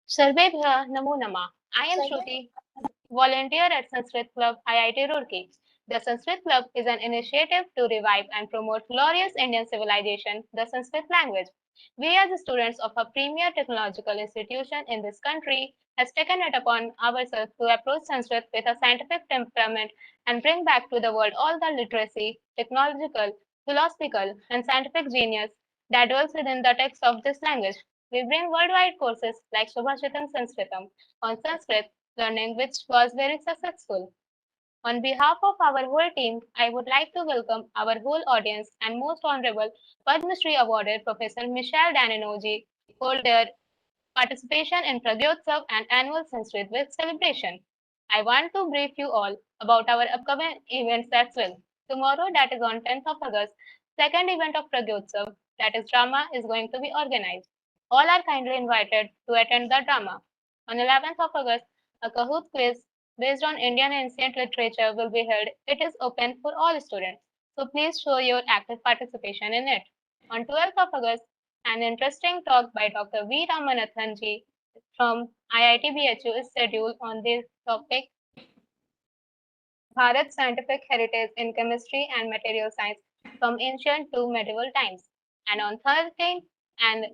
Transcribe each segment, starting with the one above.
Sarvebhya Namo Namah. I am Shruti, volunteer at Sanskrit Club, IIT Roorkee. The Sanskrit Club is an initiative to revive and promote glorious Indian civilization, the Sanskrit language. We, as students of a premier technological institution in this country, has taken it upon ourselves to approach Sanskrit with a scientific temperament and bring back to the world all the literacy, technological, philosophical, and scientific genius that dwells within the text of this language. We bring worldwide courses like Subhashitam Sanskritam on Sanskrit learning, which was very successful. On behalf of our whole team, I would like to welcome our whole audience and most honorable Padma Shri awarded Professor Michel Danino ji for their participation in Pragyotsav and annual Sanskrit Week celebration. I want to brief you all about our upcoming events as well. Tomorrow, that is on 10th of August, second event of Pragyotsav, that is drama, is going to be organized. All are kindly invited to attend the drama. On 11th of August, a Kahoot quiz based on Indian ancient literature will be held. It is open for all students, so please show your active participation in it. On 12th of August, an interesting talk by Dr. V. Ramanathan ji from IIT BHU is scheduled on this topic, Bharat's scientific heritage in chemistry and material science from ancient to medieval times. And on 13th, an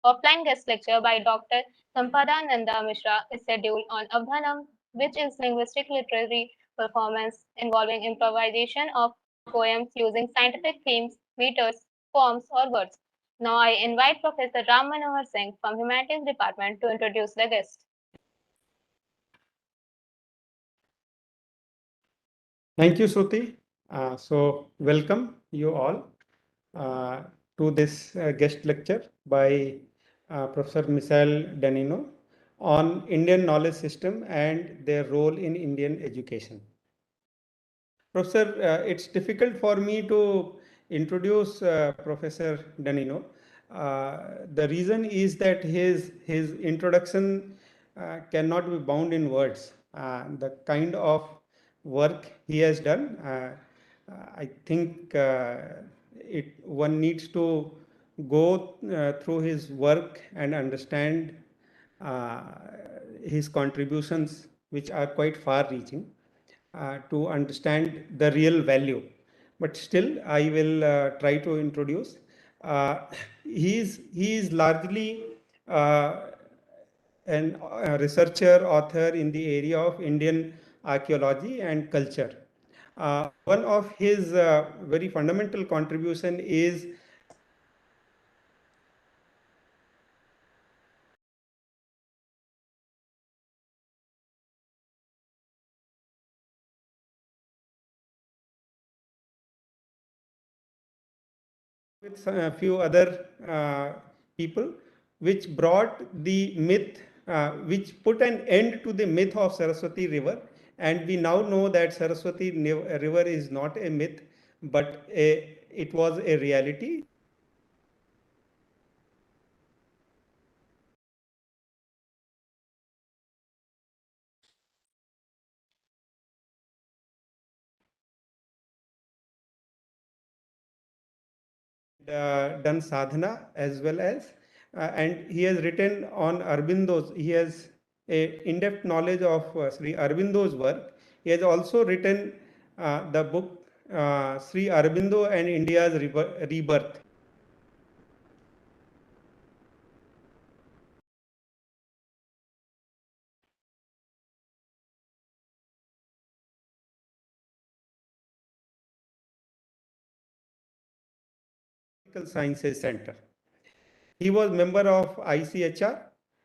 offline guest lecture by Dr. Sampada Nanda Mishra is scheduled on Abhanam, which is linguistic literary performance involving improvisation of poems using scientific themes, meters, forms, or words. Now I invite Professor Ram Manohar Singh from Humanities Department to introduce the guest. Thank you, Shruti. Welcome you all uh, to this guest lecture by Professor Michel Danino on Indian knowledge system and their role in Indian education. Professor, it's difficult for me to introduce Professor Danino. The reason is that his introduction cannot be bound in words. The kind of work he has done, I think one needs to go through his work and understand uh, his contributions, which are quite far-reaching to understand the real value. But still, I will try to introduce. Uh, he is largely uh, a researcher, author in the area of Indian archaeology and culture. One of his very fundamental contribution is with a few other people, which brought the myth, which put an end to the myth of Saraswati River. And we now know that Saraswati River is not a myth, but it was a reality. Done sadhana as well as, and he has written on Arbindo's, he has a in-depth knowledge of Sri Arbindo's work. He has also written the book Sri Arbindo and India's Rebirth. Sciences Center. He was member of ICHR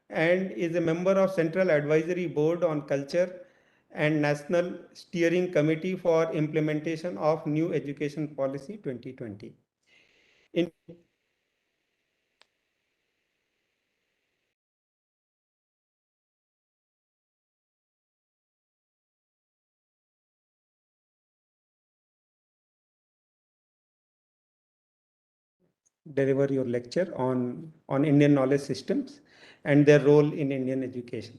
and is a member of Central Advisory Board on Culture and National Steering Committee for Implementation of New Education Policy 2020. In deliver your lecture on Indian knowledge systems and their role in Indian education.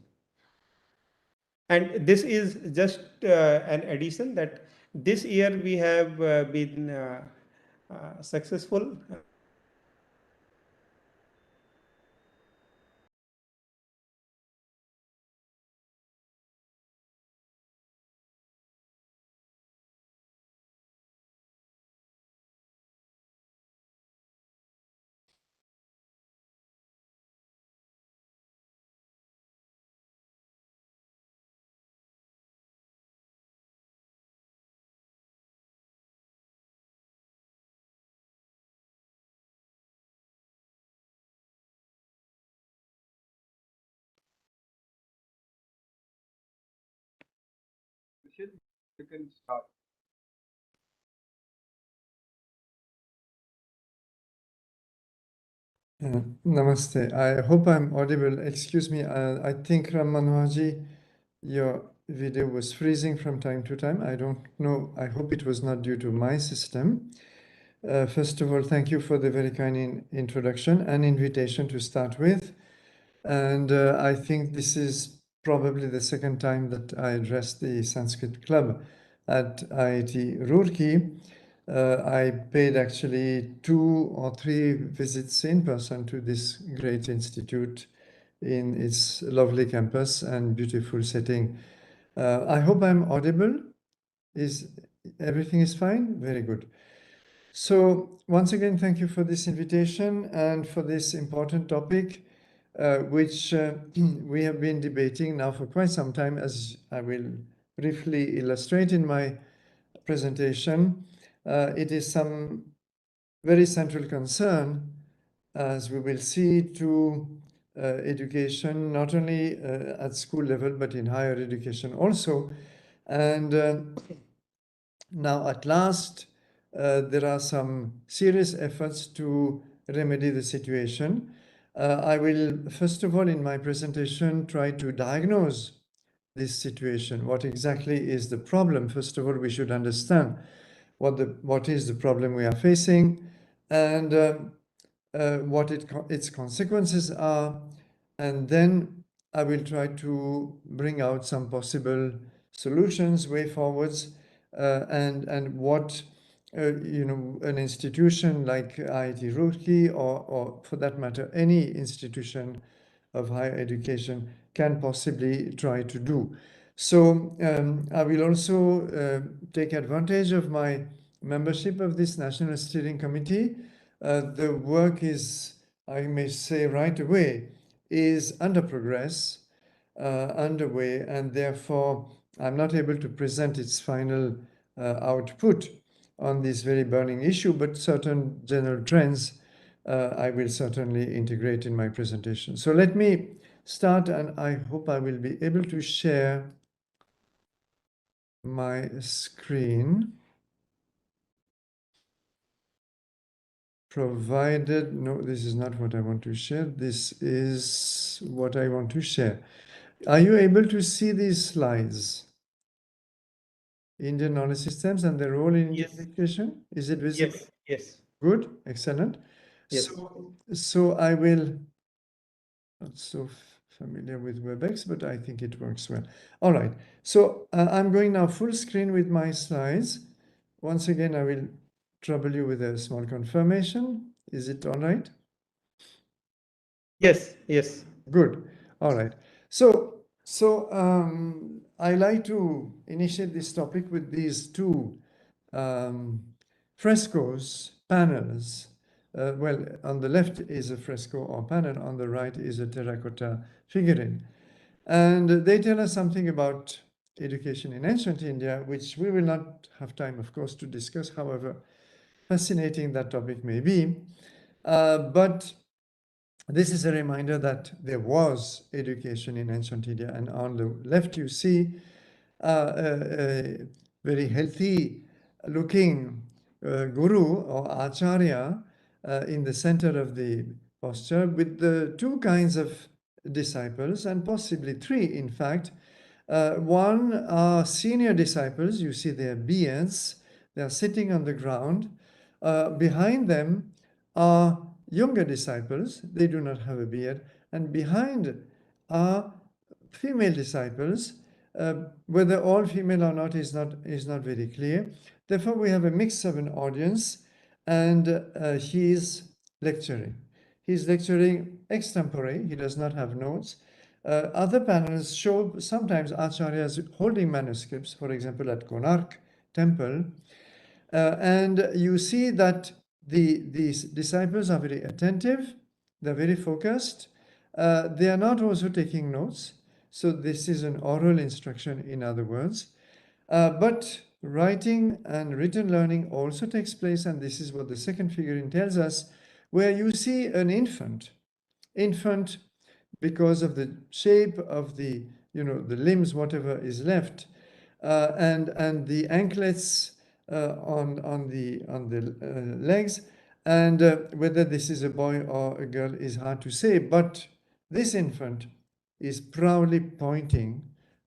And this is just an addition that this year we have been successful Michel, you can start. Namaste. I hope I'm audible. Excuse me. I think Ram Manoharji, your video was freezing from time to time. I don't know. I hope it was not due to my system. First of all, thank you for the very kind introduction and invitation to start with. And I think this is probably the second time that I addressed the Sanskrit Club at IIT Roorkee. I paid actually 2 or 3 visits in person to this great institute in its lovely campus and beautiful setting. I hope I'm audible. Is everything is fine? Very good. So once again, thank you for this invitation and for this important topic, which we have been debating now for quite some time, as I will briefly illustrate in my presentation. It is some very central concern, as we will see, to education, not only at school level, but in higher education also. And now at last, there are some serious efforts to remedy the situation. I will, first of all, in my presentation, try to diagnose this situation. What exactly is the problem? First of all, we should understand what is the problem we are facing and what its consequences are. And then I will try to bring out some possible solutions, way forwards, and what an institution like IIT Roorkee or for that matter any institution of higher education can possibly try to do. So I will also take advantage of my membership of this National Steering Committee. The work is, I may say right away, is under progress, underway, and therefore I'm not able to present its final output on this very burning issue, but certain general trends I will certainly integrate in my presentation. So let me start, and I hope I will be able to share my screen, provided, no, this is not what I want to share. This is what I want to share. Are you able to see these slides? Indian knowledge systems and their role in Indian education? Is it visible? Yes, yes. Good, excellent. Yes. So I will, not so familiar with WebEx, but I think it works well. All right, so I'm going now full screen with my slides. Once again, I will trouble you with a small confirmation. Is it all right? Yes, yes. Good. All right. So I like to initiate this topic with these two frescoes, panels. Well, on the left is a fresco or panel, on the right is a terracotta figurine. And they tell us something about education in ancient India, which we will not have time, of course, to discuss, however fascinating that topic may be. But this is a reminder that there was education in ancient India. And on the left, you see a very healthy looking guru or acharya in the center of the posture with the two kinds of disciples, and possibly three, in fact. One are senior disciples. You see their beards. They are sitting on the ground. Behind them are younger disciples. They do not have a beard. And behind are female disciples. Whether all female or not is not very clear. Therefore, we have a mix of an audience, and he is lecturing. He's lecturing extempore. He does not have notes. Other panels show sometimes acharyas holding manuscripts, for example, at Konark temple. And you see that these disciples are very attentive. They're very focused. They are not also taking notes. So this is an oral instruction, in other words. But writing and written learning also takes place, and this is what the second figurine tells us, where you see an infant because of the shape of the, the limbs, whatever is left, and the anklets on the legs, and whether this is a boy or a girl is hard to say, but this infant is proudly pointing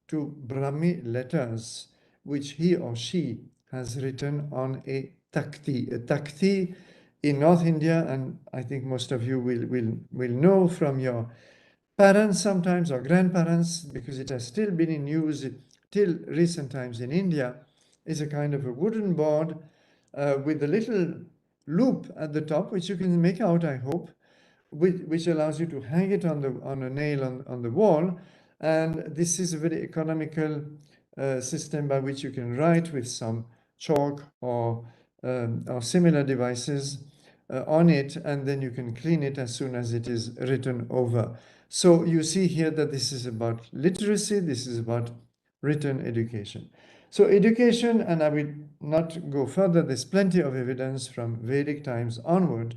to Brahmi letters which he or she has written on a takti. A takti in North India, and I think most of you will know from your parents sometimes or grandparents, because it has still been in use till recent times in India, is a kind of a wooden board with a little loop at the top, which you can make out, I hope, which allows you to hang it on a nail on the wall. And this is a very economical system by which you can write with some chalk or similar devices on it, and then you can clean it as soon as it is written over. So you see here that this is about literacy, this is about written education. So education, and I will not go further, there's plenty of evidence from Vedic times onward,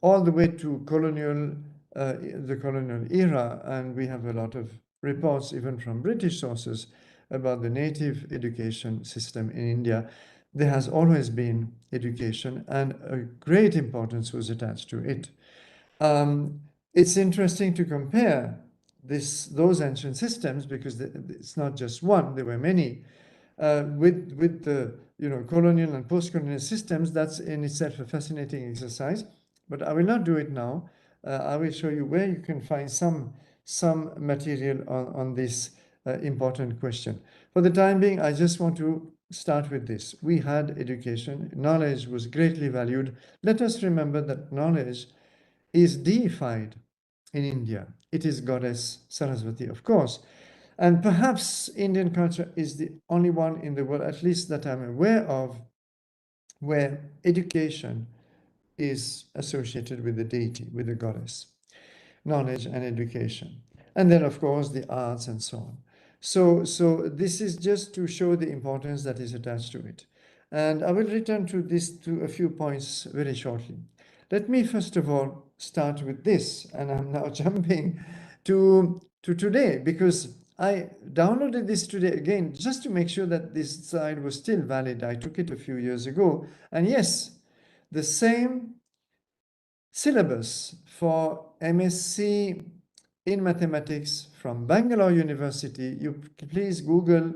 all the way to the colonial era, and we have a lot of reports even from British sources about the native education system in India. There has always been education, and a great importance was attached to it. It's interesting to compare those ancient systems, because it's not just one, there were many, with the colonial and post-colonial systems. That's in itself a fascinating exercise, but I will not do it now. I will show you where you can find some material on this important question. For the time being, I just want to start with this. We had education, knowledge was greatly valued. Let us remember that knowledge is deified in India. It is goddess Saraswati, of course. And perhaps Indian culture is the only one in the world, at least that I'm aware of, where education is associated with the deity, with the goddess. Knowledge and education. And then, of course, the arts and so on. So this is just to show the importance that is attached to it. And I will return to a few points very shortly. Let me first of all start with this, and I'm now jumping to today, because I downloaded this today again just to make sure that this slide was still valid. I took it a few years ago, and yes, the same syllabus for MSc in mathematics from Bangalore University. You please Google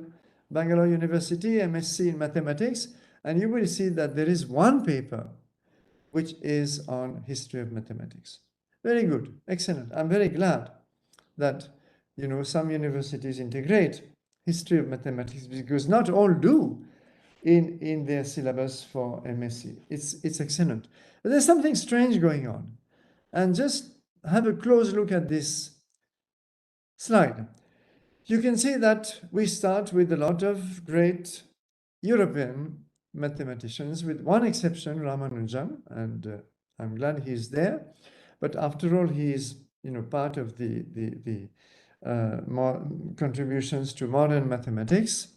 Bangalore University MSc in mathematics, and you will see that there is one paper which is on history of mathematics. Very good, excellent. I'm very glad that some universities integrate history of mathematics, because not all do in their syllabus for MSc. It's excellent. But there's something strange going on. And just have a close look at this slide. You can see that we start with a lot of great European mathematicians, with one exception, Ramanujan, and I'm glad he's there. But after all, he is part of the contributions to modern mathematics.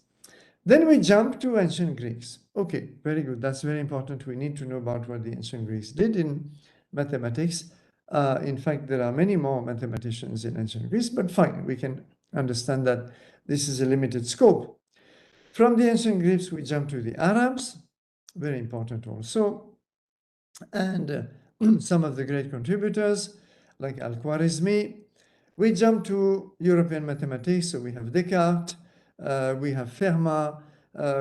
Then we jump to ancient Greeks. Okay, very good. That's very important. We need to know about what the ancient Greeks did in mathematics. In fact, there are many more mathematicians in ancient Greece, but fine, we can understand that this is a limited scope. From the ancient Greeks, we jump to the Arabs, very important also, and some of the great contributors like Al-Khwarizmi. We jump to European mathematics, so we have Descartes, we have Fermat,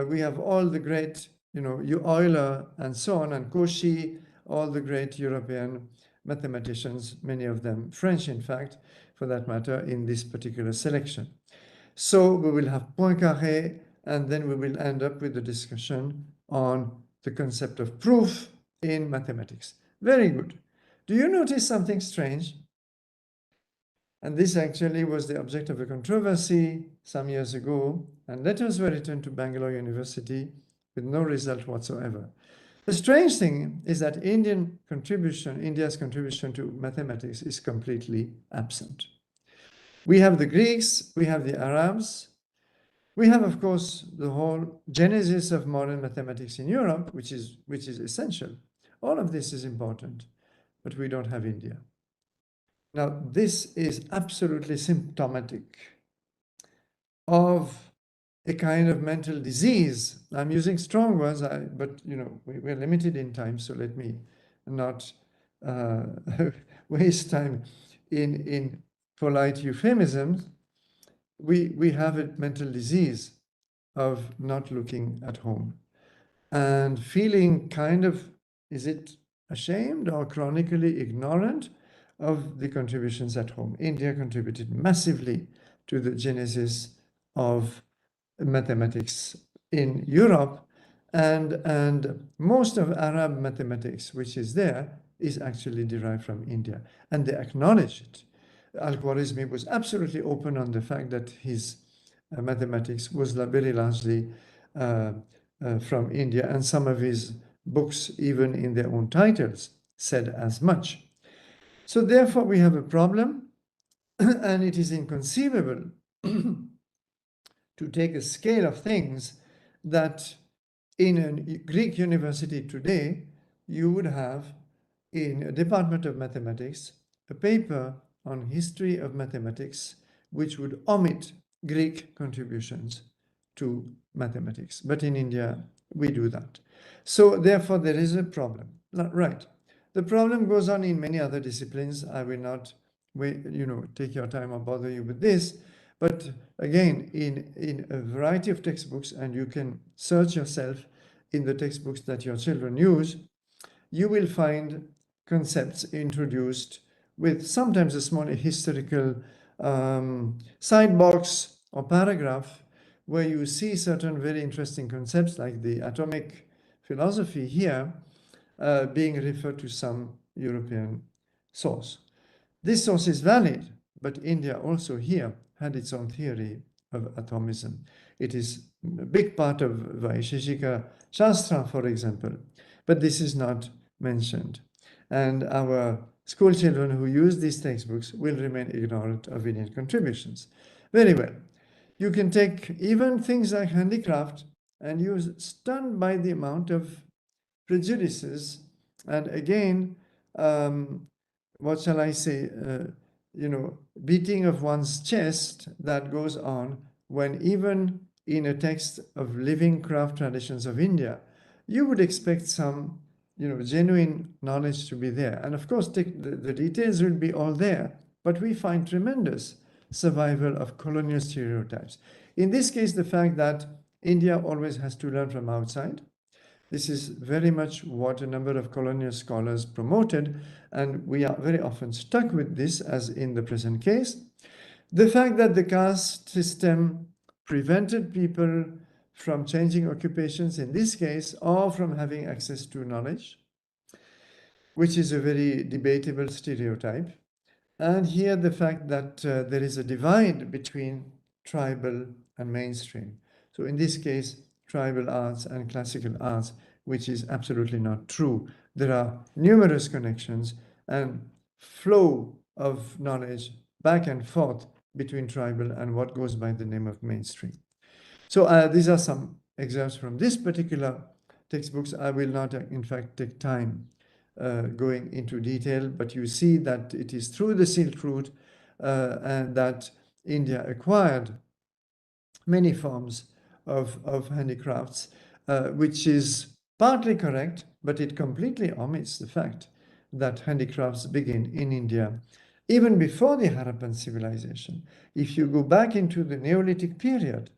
we have all the great, Euler and so on, and Cauchy, all the great European mathematicians, many of them French, in fact, for that matter, in this particular selection. So we will have Poincaré, and then we will end up with a discussion on the concept of proof in mathematics. Very good. Do you notice something strange? And this actually was the object of a controversy some years ago, and letters were written to Bangalore University with no result whatsoever. The strange thing is that India's contribution to mathematics is completely absent. We have the Greeks, we have the Arabs, we have, of course, the whole genesis of modern mathematics in Europe, which is essential. All of this is important, but we don't have India. Now, this is absolutely symptomatic of a kind of mental disease. I'm using strong words, but we're limited in time, so let me not waste time in polite euphemisms. We have a mental disease of not looking at home and feeling kind of, is it ashamed or chronically ignorant of the contributions at home. India contributed massively to the genesis of mathematics in Europe, and most of Arab mathematics, which is there, is actually derived from India, and they acknowledge it. Al-Khwarizmi was absolutely open on the fact that his mathematics was very largely from India, and some of his books, even in their own titles, said as much. So therefore, we have a problem, and it is inconceivable to take a scale of things that in a Greek university today, you would have in a department of mathematics a paper on history of mathematics which would omit Greek contributions to mathematics. But in India, we do that. So therefore, there is a problem. Right. The problem goes on in many other disciplines. I will not take your time or bother you with this. But again, in a variety of textbooks, and you can search yourself in the textbooks that your children use, you will find concepts introduced with sometimes a small historical side box or paragraph where you see certain very interesting concepts like the atomic philosophy here being referred to some European source. This source is valid, but India also here had its own theory of atomism. It is a big part of Vaisheshika Shastra, for example, but this is not mentioned. And our school children who use these textbooks will remain ignorant of Indian contributions. Very well. You can take even things like handicraft, and you're stunned by the amount of prejudices. And again, what shall I say, beating of one's chest that goes on when even in a text of living craft traditions of India, you would expect some, genuine knowledge to be there. And of course, the details will be all there, but we find tremendous survival of colonial stereotypes. In this case, the fact that India always has to learn from outside. This is very much what a number of colonial scholars promoted, and we are very often stuck with this, as in the present case. The fact that the caste system prevented people from changing occupations in this case, or from having access to knowledge, which is a very debatable stereotype. And here the fact that there is a divide between tribal and mainstream. So in this case, tribal arts and classical arts, which is absolutely not true. There are numerous connections and flow of knowledge back and forth between tribal and what goes by the name of mainstream. So these are some examples from this particular textbooks. I will not, in fact, take time going into detail, but you see that it is through the Silk Route and that India acquired many forms of handicrafts, which is partly correct, but it completely omits the fact that handicrafts begin in India even before the Harappan civilization. If you go back into the Neolithic period,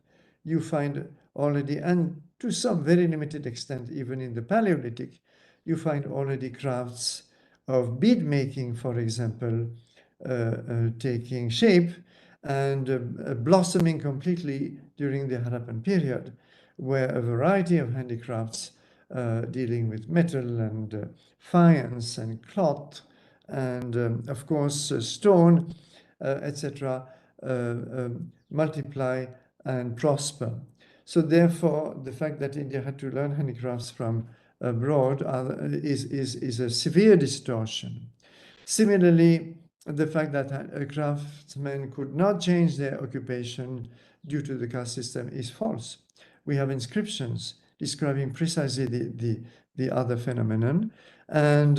you find already, and to some very limited extent, even in the Paleolithic, you find already crafts of bead making, for example, taking shape and blossoming completely during the Harappan period, where a variety of handicrafts dealing with metal and faience and cloth and, of course, stone, etc., multiply and prosper. So therefore, the fact that India had to learn handicrafts from abroad is a severe distortion. Similarly, the fact that craftsmen could not change their occupation due to the caste system is false. We have inscriptions describing precisely the other phenomenon. And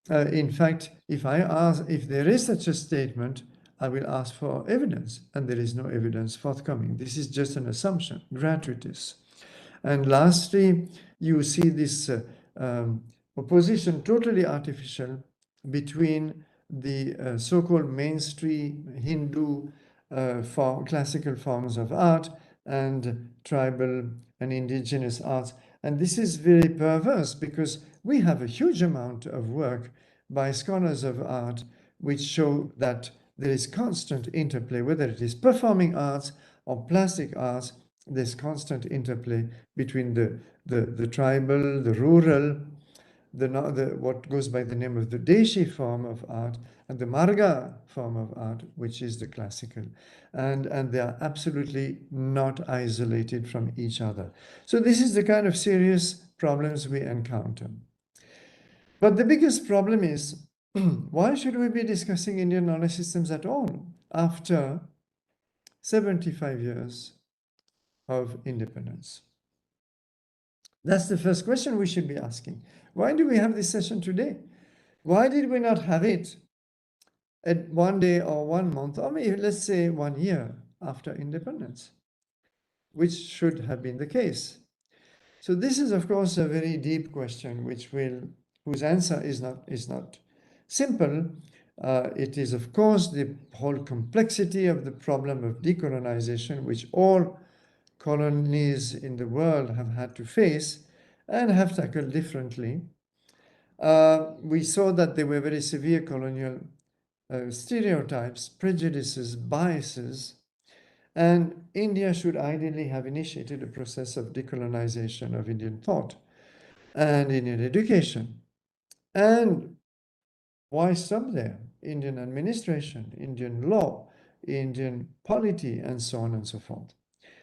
in fact, if there is such a statement, I will ask for evidence, and there is no evidence forthcoming. This is just an assumption, gratuitous. And lastly, you see this opposition, totally artificial, between the so-called mainstream Hindu classical forms of art and tribal and indigenous arts. And this is very perverse because we have a huge amount of work by scholars of art which show that there is constant interplay, whether it is performing arts or plastic arts, there's constant interplay between the tribal, the rural, what goes by the name of the Deshi form of art and the Marga form of art, which is the classical. And they are absolutely not isolated from each other. So this is the kind of serious problems we encounter. But the biggest problem is, why should we be discussing Indian knowledge systems at all after 75 years of independence? That's the first question we should be asking. Why do we have this session today? Why did we not have it at 1 day or 1 month, or maybe let's say 1 year after independence, which should have been the case? So this is, of course, a very deep question, whose answer is not simple. It is, of course, the whole complexity of the problem of decolonization, which all colonies in the world have had to face and have tackled differently. We saw that there were very severe colonial stereotypes, prejudices, biases, and India should ideally have initiated a process of decolonization of Indian thought and Indian education. And why stop there? Indian administration, Indian law, Indian polity, and so on and so forth.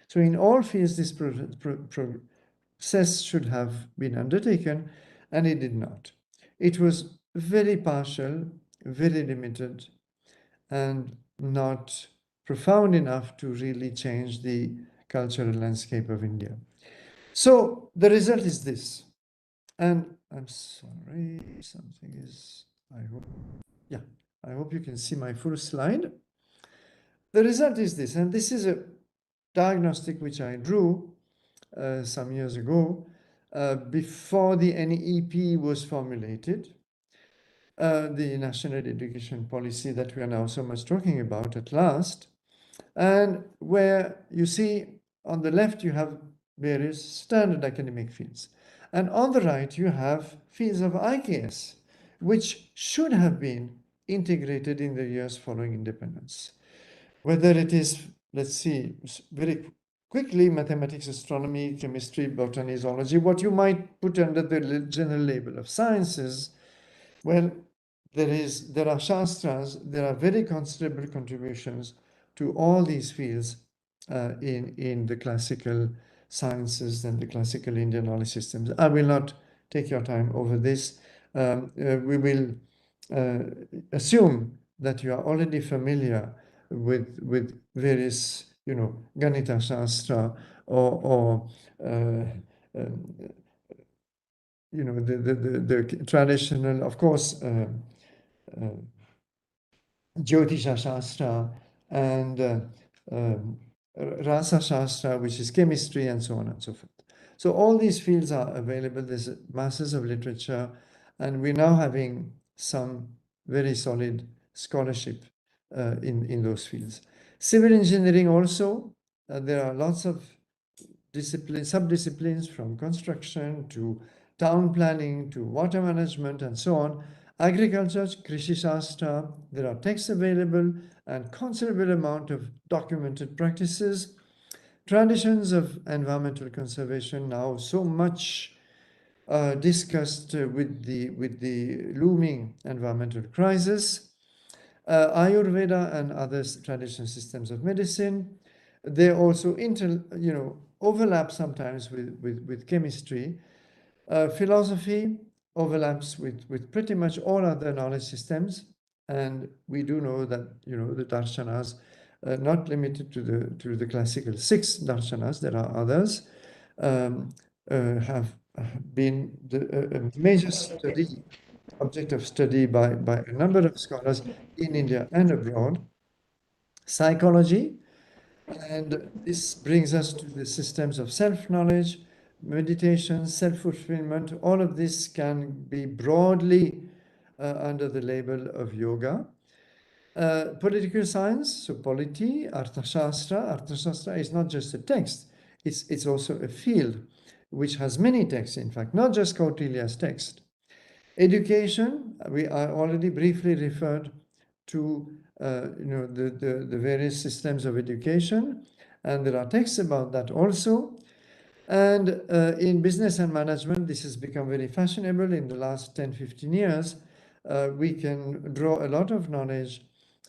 So in all fields, this process should have been undertaken, and it did not. It was very partial, very limited, and not profound enough to really change the cultural landscape of India. So the result is this. And I'm sorry, something is, I hope you can see my full slide. The result is this, and this is a diagnostic which I drew some years ago before the NEP was formulated. The National Education Policy that we are now so much talking about at last, and where you see on the left you have various standard academic fields, and on the right you have fields of IKS, which should have been integrated in the years following independence. Whether it is, let's see, very quickly, mathematics, astronomy, chemistry, botany, zoology, what you might put under the general label of sciences, well, there are shastras, there are very considerable contributions to all these fields in the classical sciences and the classical Indian knowledge systems. I will not take your time over this. We will assume that you are already familiar with various, Ganita Shastra or the traditional, of course, Jyotisha Shastra and Rasa Shastra, which is chemistry, and so on and so forth. So all these fields are available. There's masses of literature, and we're now having some very solid scholarship in those fields. Civil engineering also, there are lots of subdisciplines from construction to town planning to water management and so on. Agriculture, Krishi Shastra, there are texts available and considerable amount of documented practices. Traditions of environmental conservation, now so much discussed with the looming environmental crisis. Ayurveda and other traditional systems of medicine. They also overlap sometimes with chemistry. Philosophy overlaps with pretty much all other knowledge systems, and we do know that the darshanas, not limited to the classical 6 darshanas, there are others, have been a major object of study by a number of scholars in India and abroad. psychology. And this brings us to the systems of self-knowledge, meditation, self-fulfillment. All of this can be broadly under the label of yoga. Political science, so polity, Arthashastra. Arthashastra is not just a text, it's also a field which has many texts, in fact, not just Kautilya's text. Education, I already briefly referred to the various systems of education, and there are texts about that also. And in business and management, this has become very fashionable in the last 10-15 years. We can draw a lot of knowledge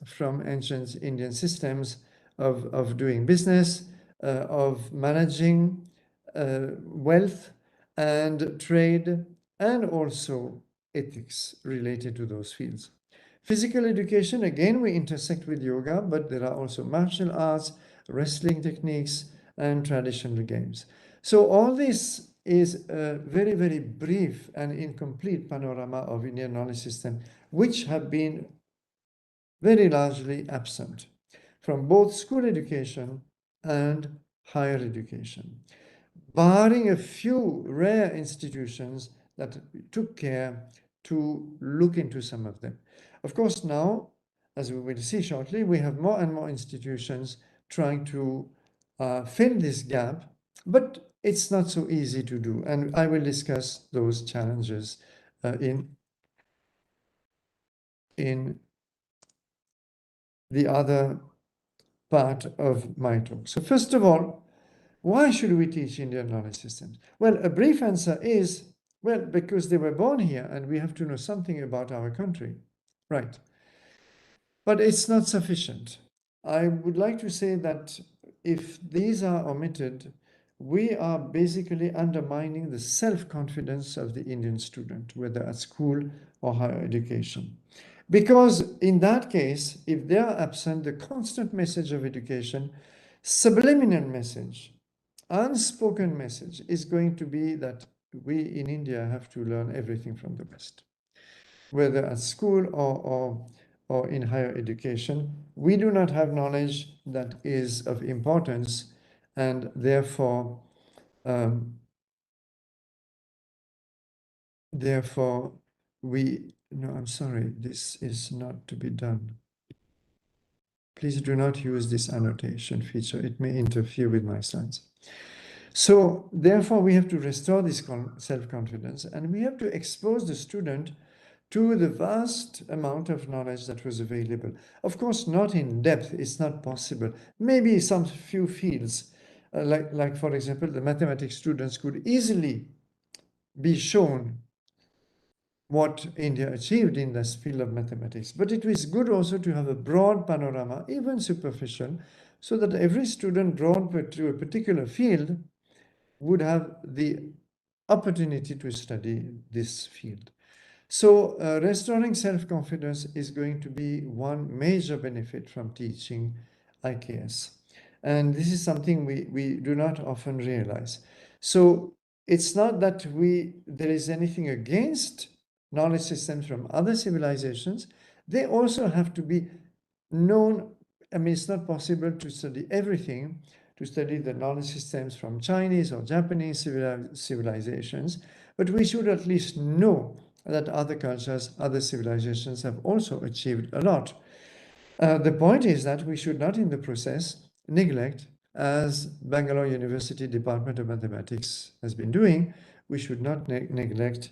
from ancient Indian systems of doing business, of managing wealth and trade, and also ethics related to those fields. Physical education, again, we intersect with yoga, but there are also martial arts, wrestling techniques, and traditional games. So all this is a very, very brief and incomplete panorama of Indian knowledge system, which have been very largely absent from both school education and higher education, barring a few rare institutions that took care to look into some of them. Of course, now, as we will see shortly, we have more and more institutions trying to fill this gap, but it's not so easy to do. And I will discuss those challenges in the other part of my talk. So first of all, why should we teach Indian knowledge systems? Well, a brief answer is, well, because they were born here and we have to know something about our country, right? But it's not sufficient. I would like to say that if these are omitted, we are basically undermining the self-confidence of the Indian student, whether at school or higher education. Because in that case, if they are absent, the constant message of education, subliminal message, unspoken message is going to be that we in India have to learn everything from the West. Whether at school or in higher education, we do not have knowledge that is of importance, and therefore no, I'm sorry, this is not to be done. Please do not use this annotation feature. It may interfere with my slides. So therefore, we have to restore this self-confidence, and we have to expose the student to the vast amount of knowledge that was available. Of course, not in depth, it's not possible. Maybe some few fields, like for example, the mathematics students could easily be shown what India achieved in this field of mathematics. But it is good also to have a broad panorama, even superficial, so that every student drawn to a particular field would have the opportunity to study this field. So restoring self-confidence is going to be one major benefit from teaching IKS. And this is something we do not often realize. So it's not that there is anything against knowledge systems from other civilizations. They also have to be known. I mean, it's not possible to study everything, to study the knowledge systems from Chinese or Japanese civilizations, but we should at least know that other cultures, other civilizations have also achieved a lot. The point is that we should not in the process neglect, as Bangalore University Department of Mathematics has been doing, we should not neglect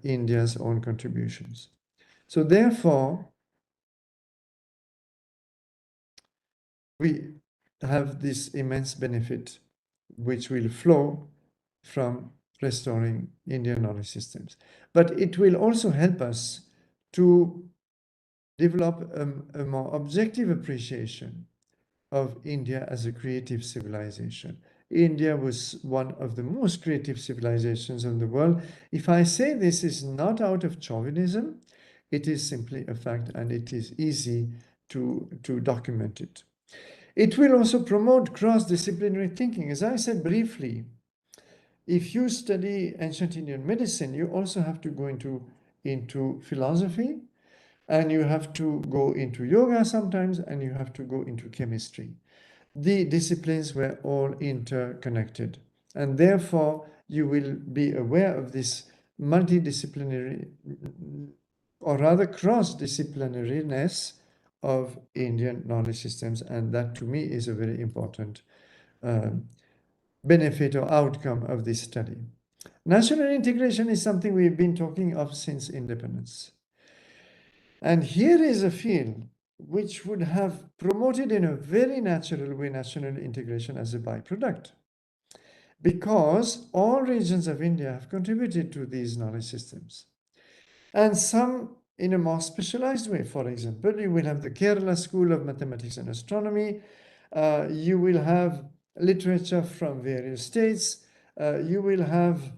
India's own contributions. So therefore, we have this immense benefit which will flow from restoring Indian knowledge systems. But it will also help us to develop a more objective appreciation of India as a creative civilization. India was one of the most creative civilizations in the world. If I say this is not out of chauvinism, it is simply a fact, and it is easy to document it. It will also promote cross-disciplinary thinking. As I said briefly, if you study ancient Indian medicine, you also have to go into philosophy, and you have to go into yoga sometimes, and you have to go into chemistry. The disciplines were all interconnected, and therefore you will be aware of this multidisciplinary, or rather cross-disciplinariness of Indian knowledge systems, and that to me is a very important benefit or outcome of this study. National integration is something we've been talking of since independence. And here is a field which would have promoted in a very natural way national integration as a byproduct, because all regions of India have contributed to these knowledge systems, and some in a more specialized way. For example, you will have the Kerala School of Mathematics and Astronomy, you will have literature from various states, you will have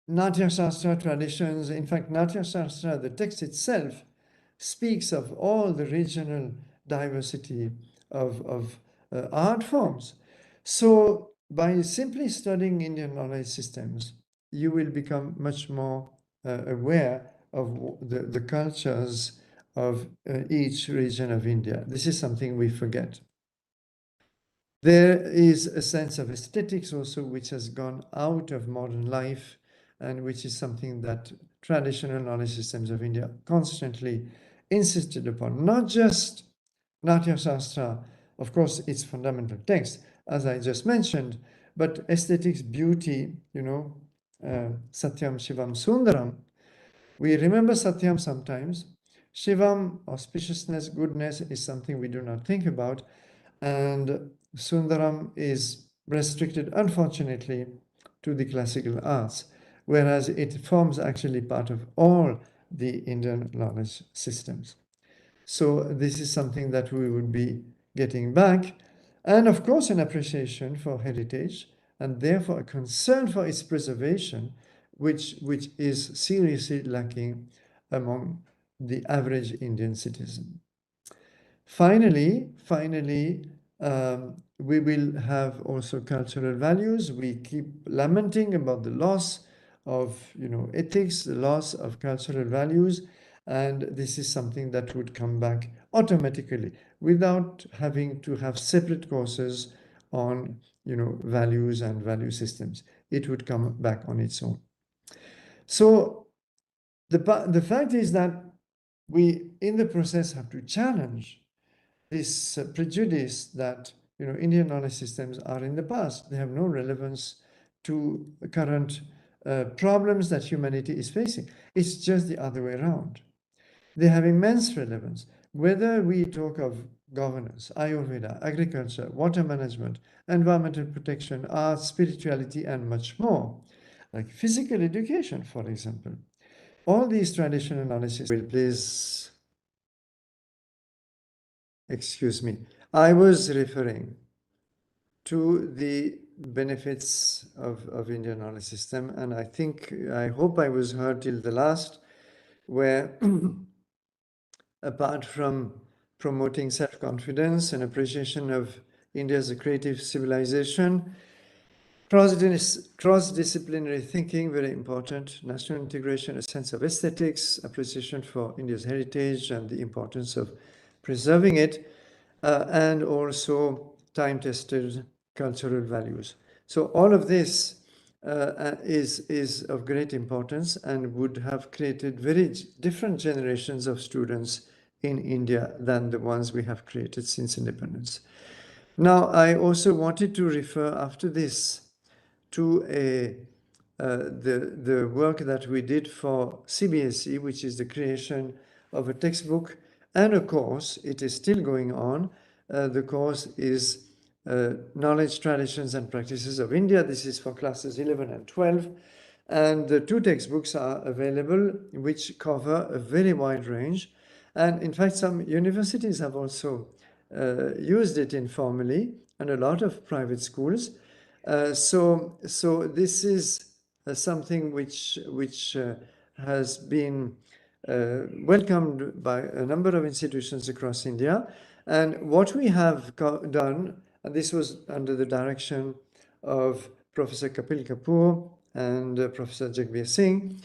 Natya Shastra traditions. In fact, Natya Shastra, the text itself, speaks of all the regional diversity of art forms. So by simply studying Indian knowledge systems, you will become much more aware of the cultures of each region of India. This is something we forget. There is a sense of aesthetics also which has gone out of modern life, and which is something that traditional knowledge systems of India constantly insisted upon. Not just Natya Shastra, of course, its fundamental text, as I just mentioned, but aesthetics, beauty, Satyam, Shivam, Sundaram. We remember Satyam sometimes. Shivam, auspiciousness, goodness, is something we do not think about. And Sundaram is restricted, unfortunately, to the classical arts, whereas it forms actually part of all the Indian knowledge systems. So this is something that we would be getting back. And of course, an appreciation for heritage, and therefore a concern for its preservation, which is seriously lacking among the average Indian citizen. Finally, we will have also cultural values. We keep lamenting about the loss of ethics, the loss of cultural values, and this is something that would come back automatically without having to have separate courses on values and value systems. It would come back on its own. So the fact is that we in the process have to challenge this prejudice that Indian knowledge systems are in the past. They have no relevance to current problems that humanity is facing. It's just the other way around. They have immense relevance. Whether we talk of governance, Ayurveda, agriculture, water management, environmental protection, arts, spirituality, and much more, like physical education, for example. All these traditional knowledge systems will please. Excuse me. I was referring to the benefits of Indian knowledge system, and I hope I was heard till the last, where apart from promoting self-confidence and appreciation of India as a creative civilization, cross-disciplinary thinking, very important, national integration, a sense of aesthetics, appreciation for India's heritage and the importance of preserving it, and also time-tested cultural values. So all of this is of great importance and would have created very different generations of students in India than the ones we have created since independence. Now, I also wanted to refer after this to the work that we did for CBSE, which is the creation of a textbook and a course. It is still going on. The course is Knowledge, Traditions and Practices of India. This is for classes 11 and 12. And the two textbooks are available, which cover a very wide range. And in fact, some universities have also used it informally, and a lot of private schools. So this is something which has been welcomed by a number of institutions across India. And what we have done, and this was under the direction of Professor Kapil Kapoor and Professor Jagbir Singh,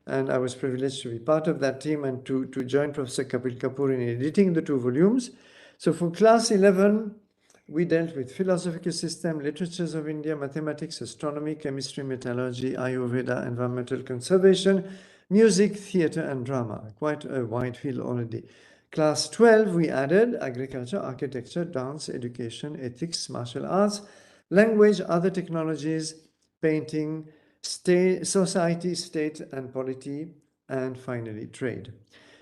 and I was privileged to be part of that team and to join Professor Kapil Kapoor in editing the 2 volumes. So for class 11, we dealt with philosophical system, literatures of India, mathematics, astronomy, chemistry, metallurgy, Ayurveda, environmental conservation, music, theatre, and drama. Quite a wide field already. Class 12, we added agriculture, architecture, dance, education, ethics, martial arts, language, other technologies, painting, state, society, state and polity, and finally trade.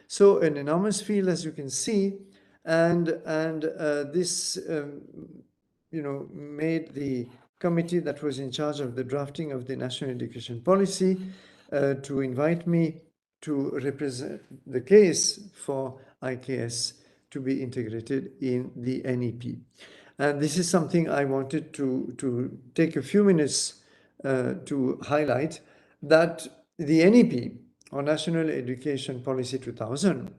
So an enormous field, as you can see, and this made the committee that was in charge of the drafting of the national education policy to invite me to represent the case for IKS to be integrated in the NEP. And this is something I wanted to take a few minutes to highlight, that the NEP, or National Education Policy 2000,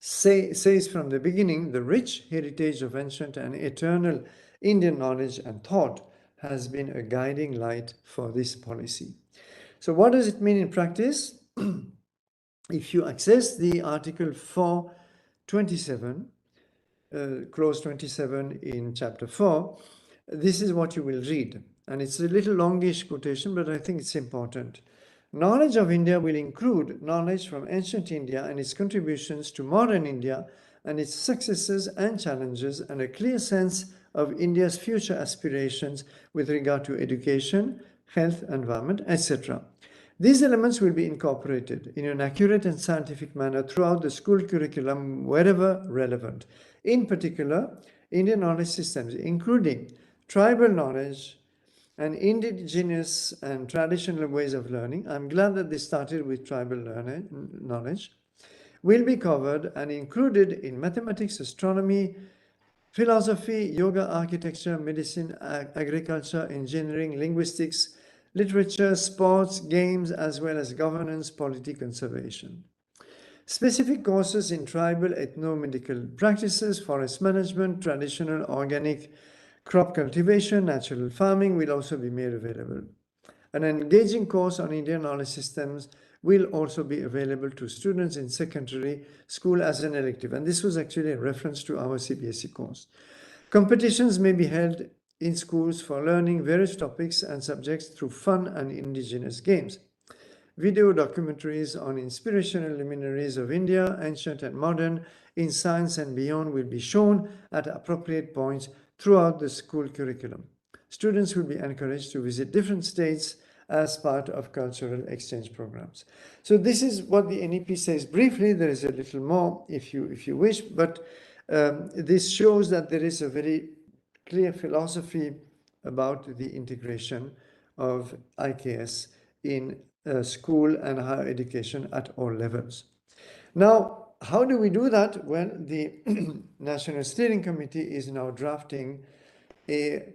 says from the beginning, the rich heritage of ancient and eternal Indian knowledge and thought has been a guiding light for this policy. So what does it mean in practice? If you access the Article 427, clause 27 in chapter 4, this is what you will read. And it's a little longish quotation, but I think it's important. Knowledge of India will include knowledge from ancient India and its contributions to modern India and its successes and challenges, and a clear sense of India's future aspirations with regard to education, health, environment, etc. These elements will be incorporated in an accurate and scientific manner throughout the school curriculum wherever relevant. In particular, Indian knowledge systems, including tribal knowledge and indigenous and traditional ways of learning. I'm glad that they started with tribal knowledge, will be covered and included in mathematics, astronomy, philosophy, yoga, architecture, medicine, agriculture, engineering, linguistics, literature, sports, games, as well as governance, polity, conservation. Specific courses in tribal ethno-medical practices, forest management, traditional organic crop cultivation, natural farming will also be made available. An engaging course on Indian knowledge systems will also be available to students in secondary school as an elective. And this was actually a reference to our CBSE course. Competitions may be held in schools for learning various topics and subjects through fun and indigenous games. Video documentaries on inspirational luminaries of India, ancient and modern, in science and beyond, will be shown at appropriate points throughout the school curriculum. Students will be encouraged to visit different states as part of cultural exchange programs. So this is what the NEP says briefly. There is a little more if you wish, but this shows that there is a very clear philosophy about the integration of IKS in school and higher education at all levels. Now, how do we do that? Well, the National Steering Committee is now drafting a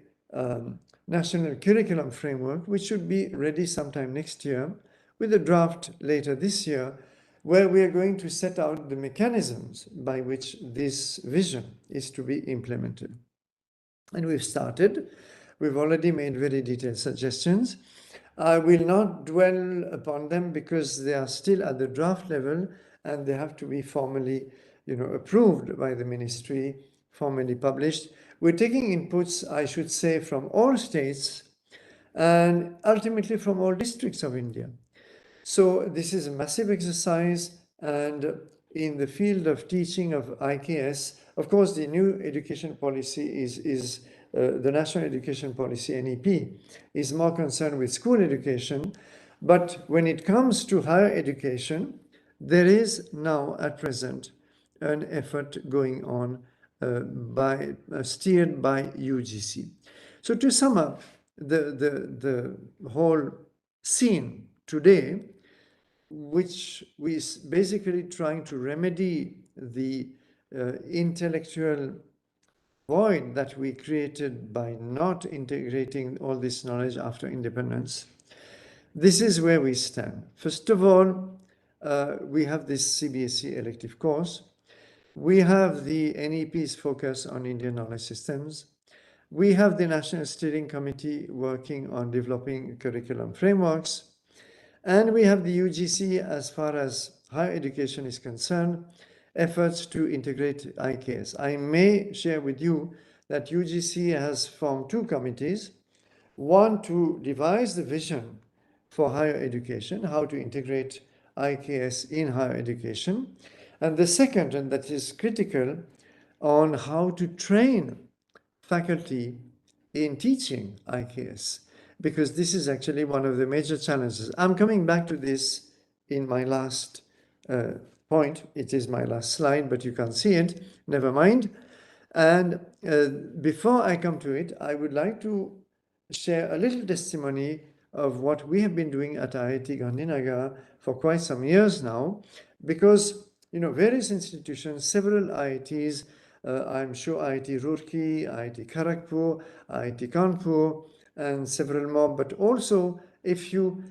national curriculum framework, which should be ready sometime next year, with a draft later this year, where we are going to set out the mechanisms by which this vision is to be implemented. And we've started. We've already made very detailed suggestions. I will not dwell upon them because they are still at the draft level and they have to be formally, approved by the ministry, formally published. We're taking inputs, I should say, from all states and ultimately from all districts of India. So this is a massive exercise, and in the field of teaching of IKS, of course, the new education policy is the National Education Policy, NEP, is more concerned with school education. But when it comes to higher education, there is now at present an effort going on steered by UGC. So to sum up the whole scene today, which is basically trying to remedy the intellectual void that we created by not integrating all this knowledge after independence. This is where we stand. First of all, we have this CBSE elective course. We have the NEP's focus on Indian knowledge systems. We have the National Steering Committee working on developing curriculum frameworks. And we have the UGC as far as higher education is concerned, efforts to integrate IKS. I may share with you that UGC has formed two committees, one to devise the vision for higher education, how to integrate IKS in higher education, and the second, and that is critical, on how to train faculty in teaching IKS, because this is actually one of the major challenges. I'm coming back to this in my last point. It is my last slide, but you can't see it. Never mind. And before I come to it, I would like to share a little testimony of what we have been doing at IIT Gandhinagar for quite some years now, because various institutions, several IITs, I'm sure IIT Roorkee, IIT Kharagpur, IIT Kanpur, and several more, but also a few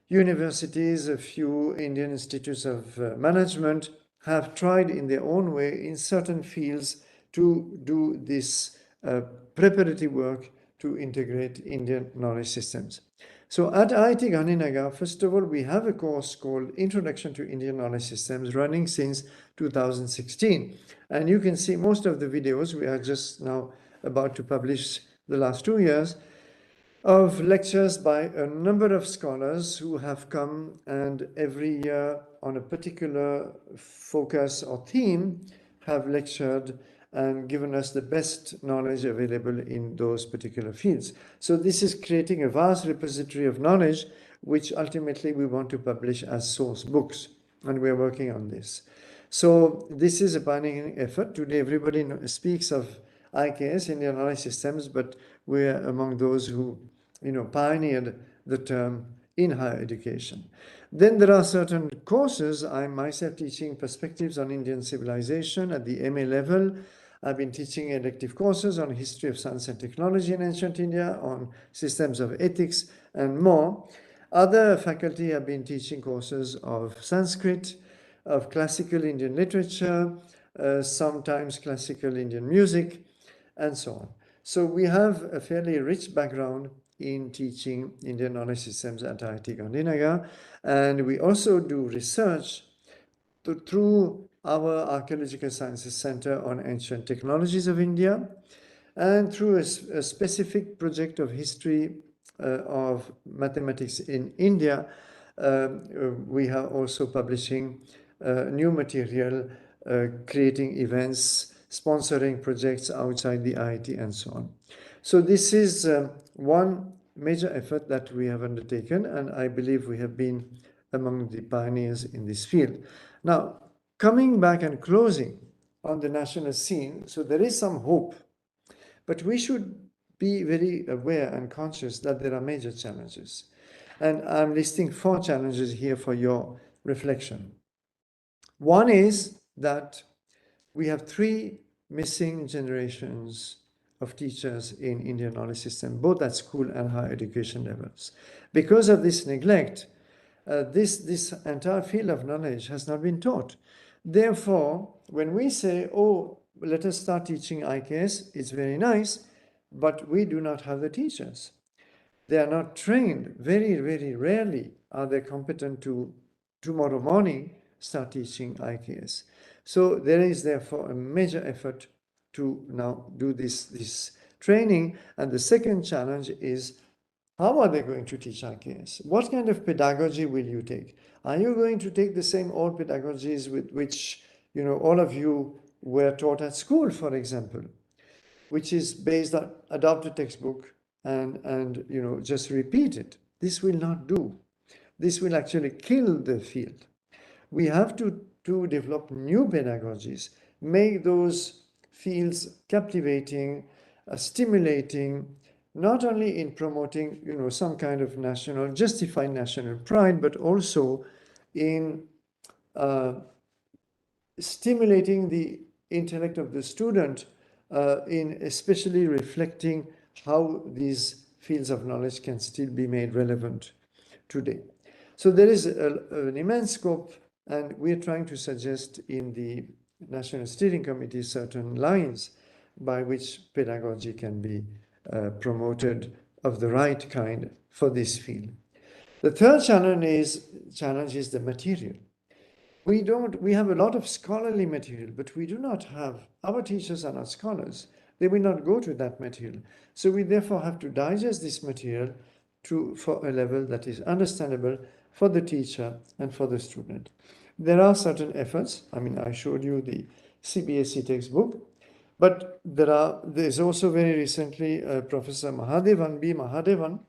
universities, a few Indian institutes of management have tried in their own way in certain fields to do this preparatory work to integrate Indian knowledge systems. So at IIT Gandhinagar, first of all, we have a course called Introduction to Indian Knowledge Systems running since 2016. And you can see most of the videos we are just now about to publish the last 2 years of lectures by a number of scholars who have come and every year on a particular focus or theme have lectured and given us the best knowledge available in those particular fields. So this is creating a vast repository of knowledge which ultimately we want to publish as source books, and we're working on this. So this is a pioneering effort. Today everybody speaks of IKS, Indian Knowledge Systems, but we're among those who pioneered the term in higher education. Then there are certain courses. I'm myself teaching Perspectives on Indian Civilization at the MA level. I've been teaching elective courses on history of science and technology in ancient India, on systems of ethics, and more. Other faculty have been teaching courses of Sanskrit, of classical Indian literature, sometimes classical Indian music, and so on. So we have a fairly rich background in teaching Indian knowledge systems at IIT Gandhinagar, and we also do research through our Archaeological Sciences Center on Ancient Technologies of India, and through a specific project of history of mathematics in India. We are also publishing new material, creating events, sponsoring projects outside the IIT, and so on. So this is one major effort that we have undertaken, and I believe we have been among the pioneers in this field. Now, coming back and closing on the national scene, so there is some hope, but we should be very aware and conscious that there are major challenges. And I'm listing 4 challenges here for your reflection. One is that we have 3 missing generations of teachers in Indian knowledge system, both at school and higher education levels. Because of this neglect, this entire field of knowledge has not been taught. Therefore, when we say, oh, let us start teaching IKS, it's very nice, but we do not have the teachers. They are not trained. Very, very rarely are they competent to tomorrow morning start teaching IKS. So there is therefore a major effort to now do this training. And the second challenge is, how are they going to teach IKS? What kind of pedagogy will you take? Are you going to take the same old pedagogies with which all of you were taught at school, for example, which is based on adopt a textbook and just repeat it? This will not do. This will actually kill the field. We have to develop new pedagogies, make those fields captivating, stimulating, not only in promoting some kind of justified national pride, but also in stimulating the intellect of the student, in especially reflecting how these fields of knowledge can still be made relevant today. So there is an immense scope, and we're trying to suggest in the National Steering Committee certain lines by which pedagogy can be promoted of the right kind for this field. The third challenge is the material. We have a lot of scholarly material, but we do not have, our teachers are not scholars. They will not go to that material. So we therefore have to digest this material for a level that is understandable for the teacher and for the student. There are certain efforts. I mean, I showed you the CBSE textbook, but there's also very recently Professor Mahadevan